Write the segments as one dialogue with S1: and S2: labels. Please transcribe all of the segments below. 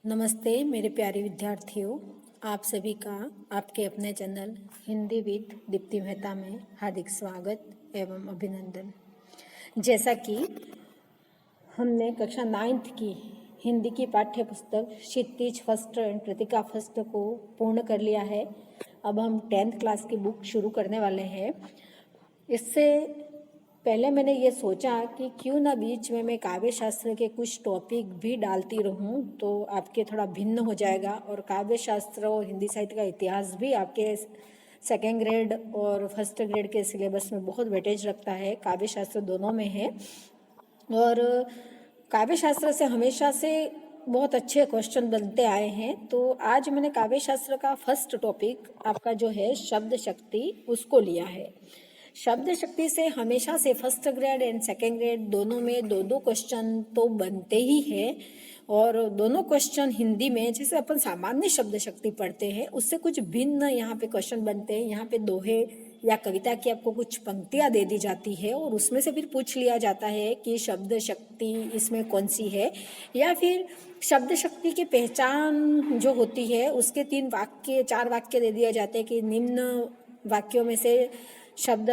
S1: नमस्ते मेरे प्यारे विद्यार्थियों, आप सभी का आपके अपने चैनल हिंदी विद दीप्ति मेहता में हार्दिक स्वागत एवं अभिनंदन। जैसा कि हमने कक्षा 9th की हिंदी की पाठ्य पुस्तक क्षितिज फर्स्ट एंड प्रतीका फर्स्ट को पूर्ण कर लिया है। अब हम 10th क्लास की बुक शुरू करने वाले हैं। इससे पहले मैंने ये सोचा कि क्यों ना बीच में मैं काव्य शास्त्र के कुछ टॉपिक भी डालती रहूं, तो आपके थोड़ा भिन्न हो जाएगा और काव्य शास्त्र और हिंदी साहित्य का इतिहास भी आपके सेकेंड ग्रेड और फर्स्ट ग्रेड के सिलेबस में बहुत वेटेज रखता है। काव्य शास्त्र दोनों में है और काव्य शास्त्र से हमेशा से बहुत अच्छे क्वेश्चन बनते आए हैं। तो आज मैंने काव्य शास्त्र का फर्स्ट टॉपिक आपका जो है शब्द शक्ति उसको लिया है। शब्द शक्ति से हमेशा से first grade and second grade दोनों में दो दो क्वेश्चन तो बनते ही हैं और दोनों क्वेश्चन हिंदी में जैसे अपन सामान्य शब्द शक्ति पढ़ते हैं उससे कुछ भिन्न यहाँ पे क्वेश्चन बनते हैं। यहाँ पे दोहे या कविता की आपको कुछ पंक्तियाँ दे दी जाती है और उसमें से फिर पूछ लिया जाता है कि शब्द शक्ति इसमें कौन सी है, या फिर शब्द शक्ति की पहचान जो होती है उसके 4 वाक्य दे दिए जाते हैं कि निम्न वाक्यों में से शब्द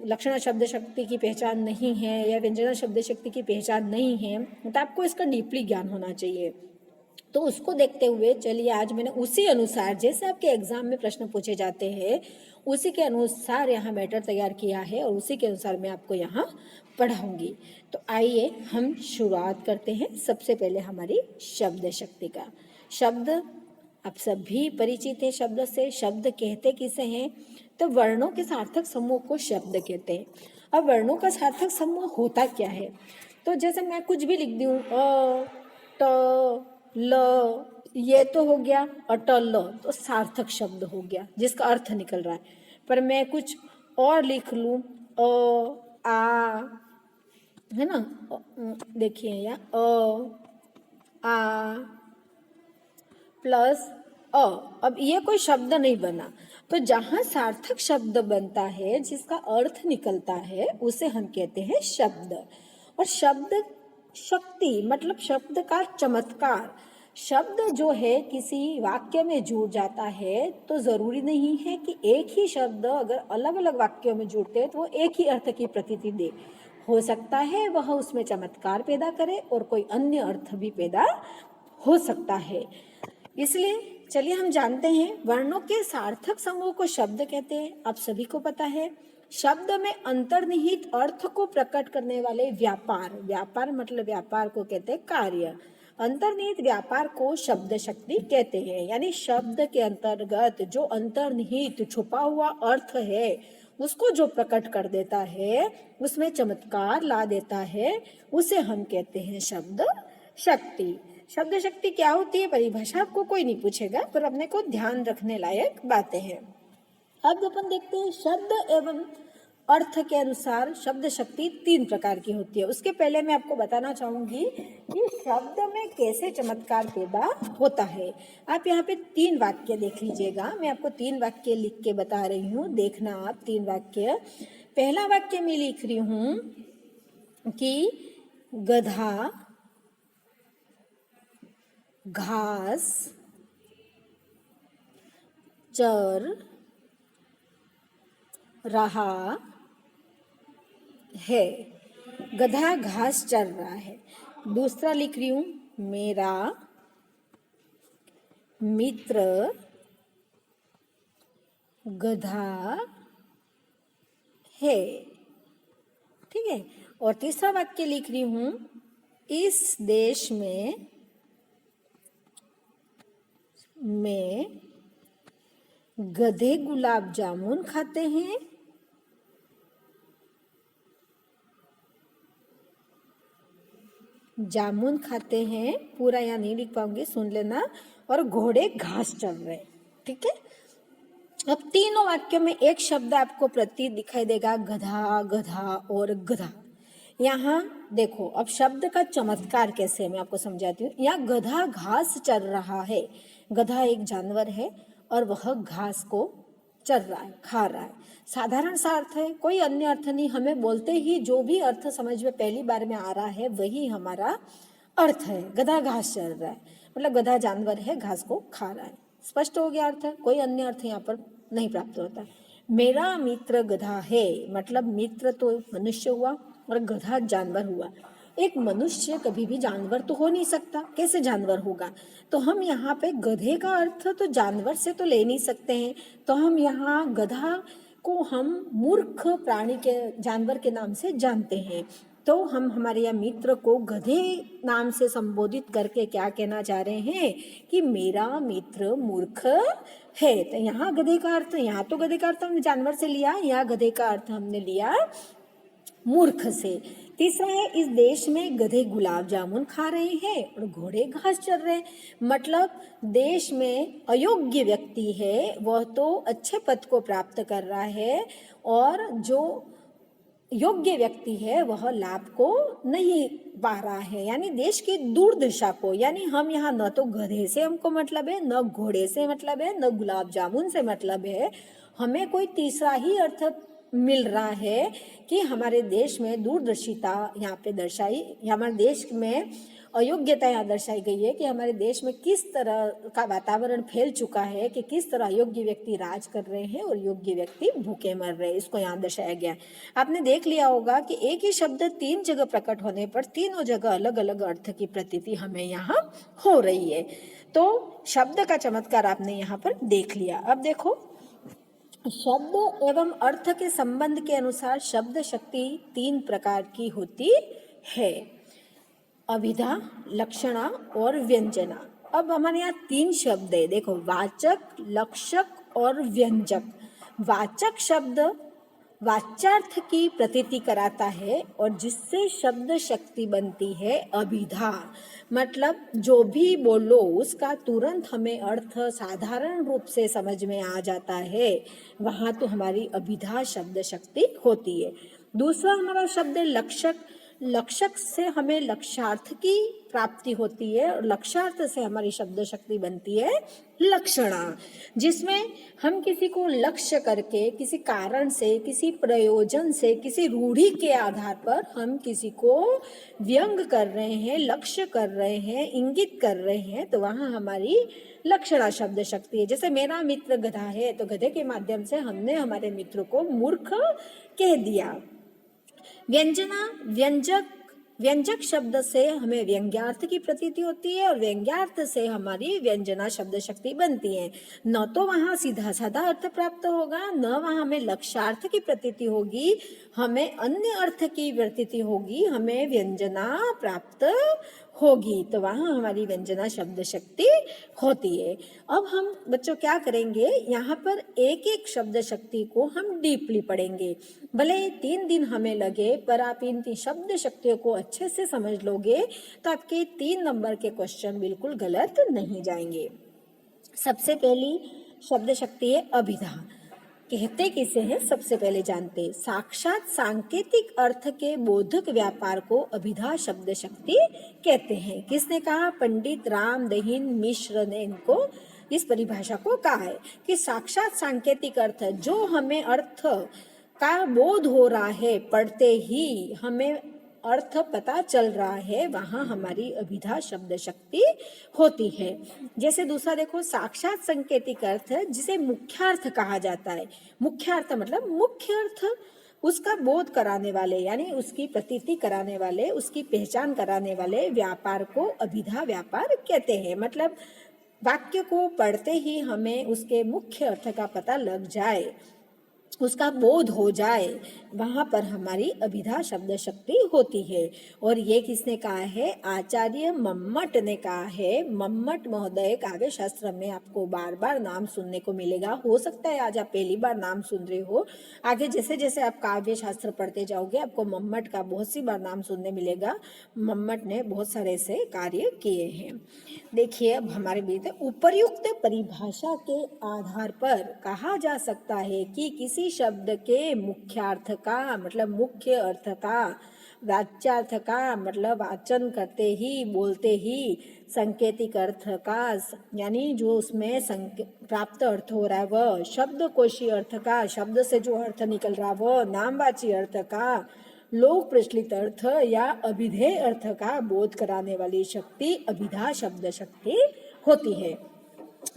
S1: लक्षण शब्द शक्ति की पहचान नहीं है या व्यंजना शब्द शक्ति की पहचान नहीं है, तो आपको इसका डीपली ज्ञान होना चाहिए। तो उसको देखते हुए चलिए आज मैंने उसी अनुसार जैसे आपके एग्जाम में प्रश्न पूछे जाते हैं उसी के अनुसार यहाँ मैटर तैयार किया है और उसी के अनुसार मैं आपको यहाँ पढ़ाऊंगी। तो आइए हम शुरुआत करते हैं। सबसे पहले हमारी शब्द शक्ति का। शब्द आप सभी परिचित हैं शब्द से। शब्द कहते किसे हैं? तो वर्णों के सार्थक समूह को शब्द कहते हैं। अब वर्णों का सार्थक समूह होता क्या है? तो जैसे मैं कुछ भी लिख दूँ अ, ट, ल, ये तो हो गया अटल, तो सार्थक शब्द हो गया जिसका अर्थ निकल रहा है। पर मैं कुछ और लिख लूँ आ, है ना, देखिए यहाँ आ प्लस अ, अब ये कोई शब्द नहीं बना। तो जहाँ सार्थक शब्द बनता है जिसका अर्थ निकलता है उसे हम कहते हैं शब्द। और शब्द शक्ति मतलब शब्द का चमत्कार। शब्द जो है किसी वाक्य में जुड़ जाता है तो जरूरी नहीं है कि एक ही शब्द अगर अलग अलग वाक्यों में जुड़ते हैं तो वो एक ही अर्थ की प्रतीति दे। हो सकता है वह उसमें चमत्कार पैदा करे और कोई अन्य अर्थ भी पैदा हो सकता है। इसलिए चलिए हम जानते हैं वर्णों के सार्थक समूह को शब्द कहते हैं। आप सभी को पता है शब्द में अंतर्निहित अर्थ को प्रकट करने वाले व्यापार मतलब व्यापार को कहते हैं कार्य। अंतर्निहित व्यापार को शब्द शक्ति कहते हैं। यानी शब्द के अंतर्गत जो अंतर्निहित छुपा हुआ अर्थ है उसको जो प्रकट कर देता है, उसमें चमत्कार ला देता है, उसे हम कहते हैं शब्द शक्ति। शब्द शक्ति क्या होती है परिभाषा आपको कोई नहीं पूछेगा, पर अपने को ध्यान रखने लायक बातें हैं। अब अपन देखते हैं शब्द एवं अर्थ के अनुसार शब्द शक्ति 3 प्रकार की होती है। उसके पहले मैं आपको बताना चाहूंगी कि शब्द में कैसे चमत्कार पैदा होता है। आप यहाँ पे 3 वाक्य देख लीजिएगा। मैं आपको 3 वाक्य लिख के बता रही हूँ, देखना आप 3 वाक्य। पहला वाक्य मैं लिख रही हूँ कि गधा घास चर रहा है। गधा घास चर रहा है। दूसरा लिख रही हूं मेरा मित्र गधा है। ठीक है। और तीसरा वाक्य लिख रही हूं इस देश में गधे गुलाब जामुन खाते हैं। जामुन खाते हैं, पूरा यहाँ नहीं लिख पाऊंगी, सुन लेना। और घोड़े घास चर रहे। ठीक है। अब तीनों वाक्यों में एक शब्द आपको प्रतीत दिखाई देगा, गधा, गधा और गधा। यहाँ देखो अब शब्द का चमत्कार कैसे है मैं आपको समझाती हूँ। यहाँ गधा घास चर रहा है। गधा एक जानवर है और वह घास को चर रहा है, खा रहा है। साधारण सा अर्थ है, कोई अन्य अर्थ नहीं। हमें बोलते ही जो भी अर्थ समझ में पहली बार में आ रहा है वही हमारा अर्थ है। गधा घास चर रहा है। मतलब गधा जानवर है, घास को खा रहा है। स्पष्ट हो गया अर्थ, कोई अन्य अर्थ यहाँ पर नहीं प्राप्त होता। मेरा मित्र गधा है मतलब मित्र तो मनुष्य हुआ और गधा जानवर हुआ। एक मनुष्य कभी भी जानवर तो हो नहीं सकता, कैसे जानवर होगा? तो हम यहाँ पे गधे का अर्थ तो जानवर से तो ले नहीं सकते हैं, तो हम यहाँ गधा को हम मूर्ख प्राणी के, जानवर के नाम से जानते हैं। तो हम हमारे यहाँ मित्र को गधे नाम से संबोधित करके क्या कहना चाह रहे हैं कि मेरा मित्र मूर्ख है। तो यहाँ गधे का अर्थ, यहाँ तो गधे का अर्थ हमने जानवर से लिया, यहाँ गधे का अर्थ हमने लिया मूर्ख से। तीसरा है, इस देश में गधे गुलाब जामुन खा रहे हैं और घोड़े घास चर रहे हैं। मतलब देश में अयोग्य व्यक्ति है वह तो अच्छे पद को प्राप्त कर रहा है और जो योग्य व्यक्ति है वह लाभ को नहीं पा रहा है, यानी देश की दुर्दशा को। यानी हम यहाँ न तो गधे से हमको मतलब है, न घोड़े से मतलब है, न गुलाब जामुन से मतलब है, हमें कोई तीसरा ही अर्थ मिल रहा है कि हमारे देश में दूरदर्शिता यहाँ पे दर्शाई, हमारे देश में अयोग्यता यहाँ दर्शाई गई है कि हमारे देश में किस तरह का वातावरण फैल चुका है कि किस तरह योग्य व्यक्ति राज कर रहे हैं और योग्य व्यक्ति भूखे मर रहे हैं, इसको यहाँ दर्शाया गया है। आपने देख लिया होगा कि एक ही शब्द 3 जगह प्रकट होने पर तीनों जगह अलग अलग अर्थ की प्रतीति हमें यहाँ हो रही है। तो शब्द का चमत्कार आपने यहाँ पर देख लिया। अब देखो, शब्द एवं अर्थ के संबंध के अनुसार शब्द शक्ति 3 प्रकार की होती है, अभिधा, लक्षणा और व्यंजना। अब हमारे यहाँ 3 शब्द है, देखो, वाचक, लक्षक और व्यंजक। वाचक शब्द वाच्यार्थ की प्रतीति कराता है और जिससे शब्द शक्ति बनती है अभिधा, मतलब जो भी बोलो उसका तुरंत हमें अर्थ साधारण रूप से समझ में आ जाता है, वहाँ तो हमारी अभिधा शब्द शक्ति होती है। दूसरा हमारा शब्द है लक्षक। लक्षक से हमें लक्ष्यार्थ की प्राप्ति होती है और लक्ष्यार्थ से हमारी शब्द शक्ति बनती है लक्षणा, जिसमें हम किसी को लक्ष्य करके, किसी कारण से, किसी प्रयोजन से, किसी रूढ़ी के आधार पर हम किसी को व्यंग कर रहे हैं, लक्ष्य कर रहे हैं, इंगित कर रहे हैं, तो वहाँ हमारी लक्षणा शब्द शक्ति है। जैसे मेरा मित्र गधा है, तो गधे के माध्यम से हमने हमारे मित्र को मूर्ख कह दिया। व्यंजना, व्यंजक, व्यंजक शब्द से हमें व्यंग्यार्थ की प्रतीति होती है और व्यंग्यार्थ से हमारी व्यंजना शब्द शक्ति बनती है। न तो वहाँ सीधा साधा अर्थ प्राप्त होगा, न वहाँ हमें लक्ष्यार्थ की प्रतीति होगी, हमें अन्य अर्थ की प्रतीति होगी, हमें व्यंजना प्राप्त होगी, तो वहाँ हमारी व्यंजना शब्द शक्ति होती है। अब हम बच्चों क्या करेंगे, यहाँ पर एक एक शब्द शक्ति को हम डीपली पढ़ेंगे। भले 3 दिन हमें लगे, पर आप इन 3 शब्द शक्तियों को अच्छे से समझ लोगे तो आपके 3 नंबर के क्वेश्चन बिल्कुल गलत नहीं जाएंगे। सबसे पहली शब्द शक्ति है अभिधा। कहते किसे हैं, सबसे पहले जानते हैं। साक्षात सांकेतिक अर्थ के बोधक व्यापार को अभिधा शब्द शक्ति कहते हैं। किसने कहा? पंडित राम दहीन मिश्र ने इनको, इस परिभाषा को कहा है कि साक्षात सांकेतिक अर्थ, जो हमें अर्थ का बोध हो रहा है, पढ़ते ही हमें अर्थ पता चल रहा है, वहाँ हमारी अभिधा शब्द शक्ति होती है। जैसे दूसरा देखो, साक्षात संकेतिक अर्थ जिसे मुख्यार्थ कहा जाता है। मुख्यार्थ मतलब मुख्य अर्थ, उसका बोध कराने वाले, यानी उसकी प्रतीति कराने वाले, उसकी पहचान कराने वाले व्यापार को अभिधा व्यापार कहते हैं। मतलब वाक्य को पढ़ते ही हमें उसके मुख्य अर्थ का पता लग जाए, उसका बोध हो जाए, वहाँ पर हमारी अभिधा शब्द शक्ति होती है। और ये किसने कहा है? आचार्य मम्मट ने कहा है। मम्मट महोदय काव्य शास्त्र में आपको बार बार नाम सुनने को मिलेगा। हो सकता है आज आप पहली बार नाम सुन रहे हो, आगे जैसे जैसे आप काव्य शास्त्र पढ़ते जाओगे आपको मम्मट का बहुत सी बार नाम सुनने मिलेगा। मम्मट ने बहुत सारे ऐसे कार्य किए हैं। देखिए, अब हमारे बीच उपर्युक्त परिभाषा के आधार पर कहा जा सकता है कि किसी शब्द के मुख्यार्थ का मतलब मुख्य अर्थ का, वाच्यार्थ का मतलब वाचन करते ही, बोलते ही, संकेतिक अर्थ का यानी जो उसमें प्राप्त अर्थ हो रहा है वह, शब्दकोशी अर्थ का, शब्द से जो अर्थ निकल रहा है वह, नामवाची अर्थ का, लोक प्रचलित अर्थ या अभिधेय अर्थ का बोध कराने वाली शक्ति अभिधा शब्द शक्ति होती है।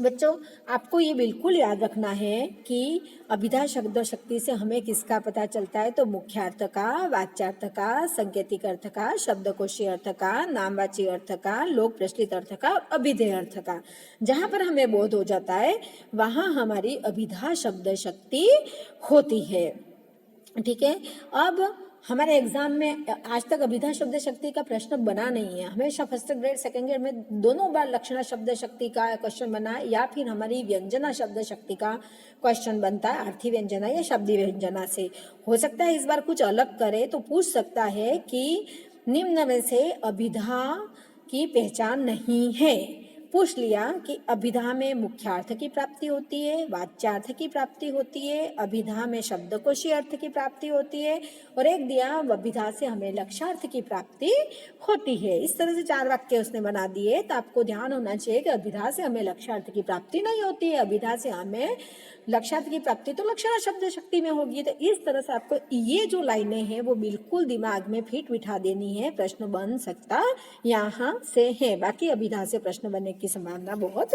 S1: बच्चों, आपको ये बिल्कुल याद रखना है कि अभिधा शब्द शक्ति से हमें किसका पता चलता है, तो मुख्यार्थ का, वाच्यार्थ का, संकेतिक अर्थ का, शब्दकोशीय अर्थ का, नामवाची अर्थ का, लोक प्रचलित अर्थ का, अभिधेय अर्थ का। जहाँ पर हमें बोध हो जाता है वहाँ हमारी अभिधा शब्द शक्ति होती है। ठीक है। अब हमारे एग्जाम में आज तक अभिधा शब्द शक्ति का प्रश्न बना नहीं है। हमेशा फर्स्ट ग्रेड सेकंड ग्रेड में दोनों बार लक्षणा शब्द शक्ति का क्वेश्चन बना है या फिर हमारी व्यंजना शब्द शक्ति का क्वेश्चन बनता है अर्थी व्यंजना या शब्दी व्यंजना से। हो सकता है इस बार कुछ अलग करे तो पूछ सकता है कि निम्न में से अभिधा की पहचान नहीं है। पूछ लिया कि अभिधा में मुख्यार्थ की प्राप्ति होती है, वाच्यार्थ की प्राप्ति होती है, अभिधा में शब्दकोशीय अर्थ की प्राप्ति होती है, और एक दिया अभिधा से हमें लक्ष्यार्थ की प्राप्ति होती है। इस तरह से 4 वाक्य उसने बना दिए। तो आपको ध्यान होना चाहिए कि अभिधा से हमें लक्ष्यार्थ की प्राप्ति नहीं होती है, अभिधा से हमें लक्ष्यार्थ की प्राप्ति तो लक्षणा शब्द शक्ति में होगी। तो इस तरह से आपको ये जो लाइनें हैं वो बिल्कुल दिमाग में फिट बिठा देनी है। प्रश्न बन सकता यहाँ से है, बाकी अभिधा से प्रश्न बनने की संभावना बहुत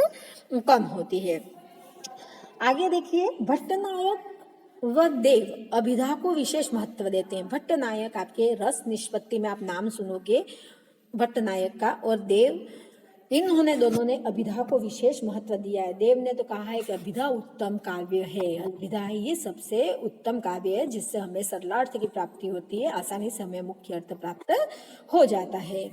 S1: कम होती है। आगे देखिए, भट्टनायक व देव अभिधा को विशेष महत्व देते हैं। भट्टनायक आपके रस निष्पत्ति में आप नाम सुनोगे भट्टनायक का, और देव, इन्होंने दोनों ने अभिधा को विशेष महत्व दिया है। देव ने तो कहा है कि अभिधा उत्तम काव्य है, अभिधा ये सबसे उत्तम काव्य है जिससे हमें सरलार्थ की प्राप्ति होती है, आसानी से हमें मुख्य अर्थ प्राप्त हो जाता है।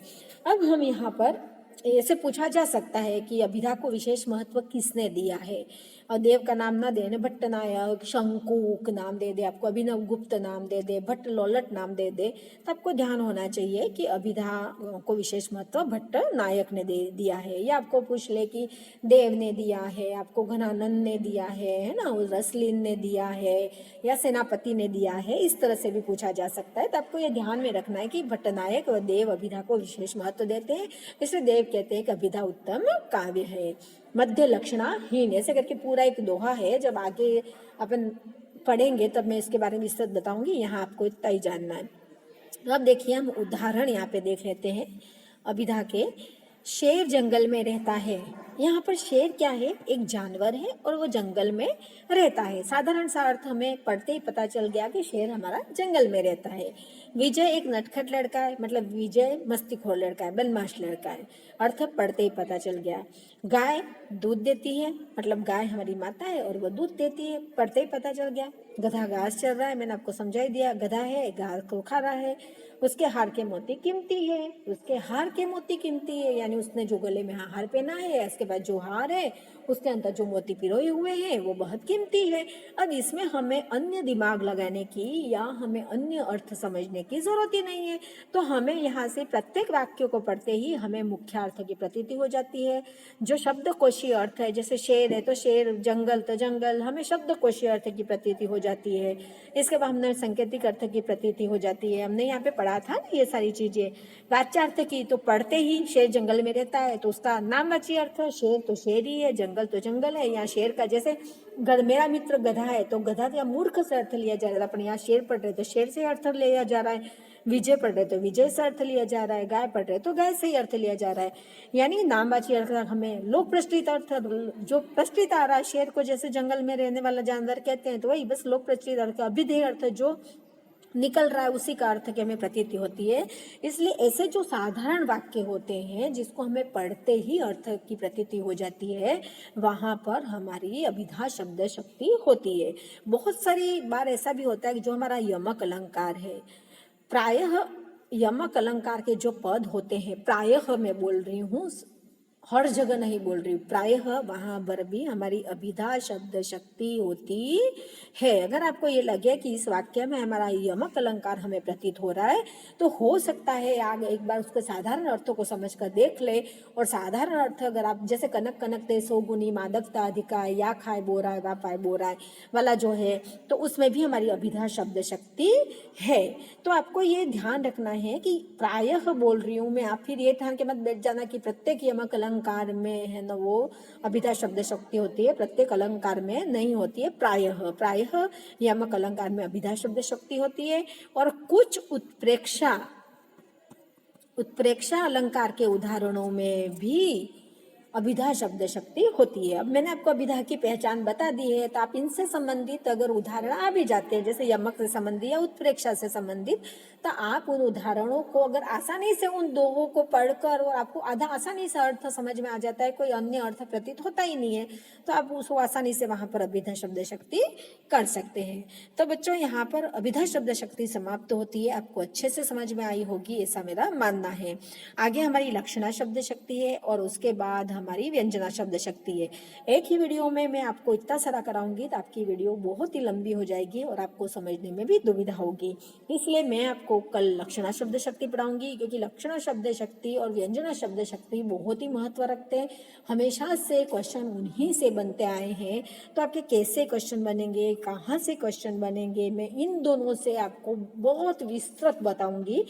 S1: अब हम यहाँ पर ऐसे पूछा जा सकता है कि अभिधा को विशेष महत्व किसने दिया है, और देव का नाम ना दे, भट्टनायक, शंकुक नाम दे दे, आपको अभिनव गुप्त नाम दे दे, भट्ट लोलट नाम दे दे, तो आपको ध्यान होना चाहिए कि अभिधा को विशेष महत्व भट्टनायक ने दे दिया है। या आपको पूछ ले कि देव ने दिया है, आपको घनानंद ने दिया है ना, रसलीन ने दिया है, या सेनापति ने दिया है, इस तरह से भी पूछा जा सकता है। तो आपको ये ध्यान में रखना है कि भट्टनायक व देव अभिधा को विशेष महत्व देते हैं, इसलिए देव कहते हैं कि अभिधा उत्तम काव्य है। मध्य लक्षणाहीन ऐसे करके पूरा एक दोहा है, जब आगे अपन पढ़ेंगे तब मैं इसके बारे में विस्तृत बताऊंगी, यहाँ आपको इतना ही जानना है। तो अब देखिए, हम उदाहरण यहाँ पे देख लेते हैं अभिधा के। शेर जंगल में रहता है, यहाँ पर शेर क्या है, एक जानवर है और वो जंगल में रहता है। साधारण सा अर्थ हमें पढ़ते ही पता चल गया कि शेर हमारा जंगल में रहता है। विजय एक नटखट लड़का है, मतलब विजय मस्तीखोर लड़का है, बदमाश लड़का है, अर्थ पढ़ते ही पता चल गया। गाय दूध देती है, मतलब गाय हमारी माता है और वो दूध देती है, पढ़ते ही पता चल गया। गधा घास चल रहा है, मैंने आपको समझा ही दिया, गधा है, घास को खा रहा है। उसके हार के मोती कीमती है, उसके हार के मोती कीमती है, यानी उसने जो गले में हार पहना है, इसके बाद जो हार है उसके अंदर जो मोती पिरोए हुए हैं वो बहुत कीमती है। अब इसमें हमें अन्य दिमाग लगाने की या हमें अन्य अर्थ समझने की जरूरत ही नहीं है। तो हमें यहाँ से प्रत्येक वाक्य को पढ़ते ही हमें मुख्य अर्थ की प्रतीति हो जाती है। जो शब्दकोशीय अर्थ है, जैसे शेर है तो शेर, जंगल तो जंगल, हमें शब्दकोशीय अर्थ की प्रतीति हो जाती है। इसके बाद हमने सांकेतिक अर्थ की प्रतीति हो जाती है। हमने यहाँ पे पढ़ा था ना ये सारी चीजें। वाच्यार्थ की तो पढ़ते ही शेर जंगल में रहता है तो उसका नामवाची अर्थ, शेर तो शेर ही है, जंगल तो जंगल है। यहाँ शेर का जैसे मेरा मित्र गधा है तो गधा या मूर्ख से अर्थ लिया जा रहा है, अपन यहाँ शेर पढ़ रहे तो शेर से अर्थ लिया जा रहा है, विजय पढ़ रहे तो विजय से अर्थ लिया जा रहा है, गाय पढ़ रहे तो गाय से ही अर्थ लिया जा रहा है। यानी नामवाची अर्थ हमें लोक प्रचलित अर्थ जो प्रचलित आ रहा है, शेर को जैसे जंगल में रहने वाला जानवर कहते हैं तो वही बस लोक प्रचलित अर्थ, अभिधेय अर्थ जो निकल रहा है उसी का अर्थ की हमें प्रतीति होती है। इसलिए ऐसे जो साधारण वाक्य होते हैं जिसको हमें पढ़ते ही अर्थ की प्रतीति हो जाती है, वहाँ पर हमारी अभिधा शब्द शक्ति होती है। बहुत सारी बार ऐसा भी होता है कि जो हमारा यमक अलंकार है, प्रायः यमक अलंकार के जो पद होते हैं, प्रायः मैं बोल रही हूँ, हर जगह नहीं बोल रही, प्रायः वहाँ पर भी हमारी अभिधा शब्द शक्ति होती है। अगर आपको ये लगे कि इस वाक्य में हमारा यमक अलंकार हमें प्रतीत हो रहा है तो हो सकता है आगे एक बार उसके साधारण अर्थों को समझ कर देख ले। और साधारण अर्थ अगर आप जैसे कनक कनक ते सो गुनी मादकता अधिका, या खाए बोरा है वा पाए बोरा है वाला जो है, तो उसमें भी हमारी अभिधा शब्द शक्ति है। तो आपको ये ध्यान रखना है कि प्रायः बोल रही हूँ मैं, आप फिर ये ठान के मत बैठ जाना कि प्रत्येक यमक अलंकार अलंकार में है ना वो अभिधा शब्द शक्ति होती है, प्रत्येक अलंकार में नहीं होती है। प्रायः प्रायः यमक अलंकार में अभिधा शब्द शक्ति होती है और कुछ उत्प्रेक्षा अलंकार के उदाहरणों में भी अभिधा शब्द शक्ति होती है। अब मैंने आपको अभिधा की पहचान बता दी है, तो आप इनसे संबंधित अगर उदाहरण आ भी जाते हैं, जैसे यमक से संबंधित या उत्प्रेक्षा से संबंधित, तो आप उन उदाहरणों को अगर आसानी से उन दोहों को पढ़कर और आपको आधा आसानी से अर्थ समझ में आ जाता है, कोई अन्य अर्थ प्रतीत होता ही नहीं है, तो आप उसको आसानी से वहां पर अभिधा शब्द शक्ति कर सकते हैं। तो बच्चों यहाँ पर अभिधा शब्द शक्ति समाप्त होती है, आपको अच्छे से समझ में आई होगी ऐसा मेरा मानना है। आगे हमारी लक्षणा शब्द शक्ति है और उसके बाद हमारी व्यंजना शब्द शक्ति है। एक ही वीडियो में मैं आपको इतना सारा कराऊंगी तो आपकी वीडियो बहुत ही लंबी हो जाएगी और आपको समझने में भी दुविधा होगी, इसलिए मैं आपको कल लक्षणा शब्द शक्ति पढ़ाऊंगी, क्योंकि लक्षणा शब्द शक्ति और व्यंजना शब्द शक्ति बहुत ही महत्व रखते हैं। हमेशा से क्वेश्चन उन्हीं से बनते आए हैं, तो आपके कैसे क्वेश्चन बनेंगे, कहाँ से क्वेश्चन बनेंगे, मैं इन दोनों से आपको बहुत विस्तृत बताऊंगी।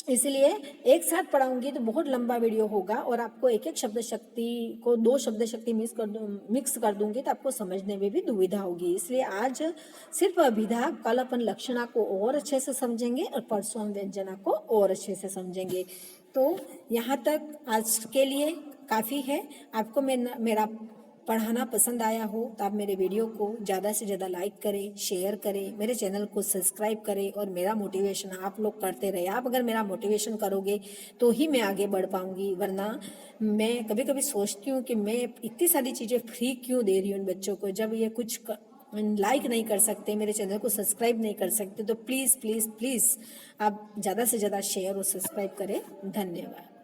S1: इसलिए एक साथ पढ़ाऊंगी तो बहुत लंबा वीडियो होगा और आपको एक एक शब्द शक्ति को 2 शब्द शक्ति मिक्स कर दूंगी तो आपको समझने में भी दुविधा होगी। इसलिए आज सिर्फ अभिधा, कल अपन लक्षणा को और अच्छे से समझेंगे और परसों हम व्यंजना को और अच्छे से समझेंगे। तो यहाँ तक आज के लिए काफ़ी है। आपको मेरा पढ़ाना पसंद आया हो तो आप मेरे वीडियो को ज़्यादा से ज़्यादा लाइक करें, शेयर करें, मेरे चैनल को सब्सक्राइब करें और मेरा मोटिवेशन आप लोग करते रहे। आप अगर मेरा मोटिवेशन करोगे तो ही मैं आगे बढ़ पाऊंगी, वरना मैं कभी कभी सोचती हूँ कि मैं इतनी सारी चीज़ें फ्री क्यों दे रही हूँ बच्चों को, जब ये कुछ लाइक नहीं कर सकते, मेरे चैनल को सब्सक्राइब नहीं कर सकते। तो प्लीज़ प्लीज़ प्लीज़ आप ज़्यादा से ज़्यादा शेयर और सब्सक्राइब करें। धन्यवाद।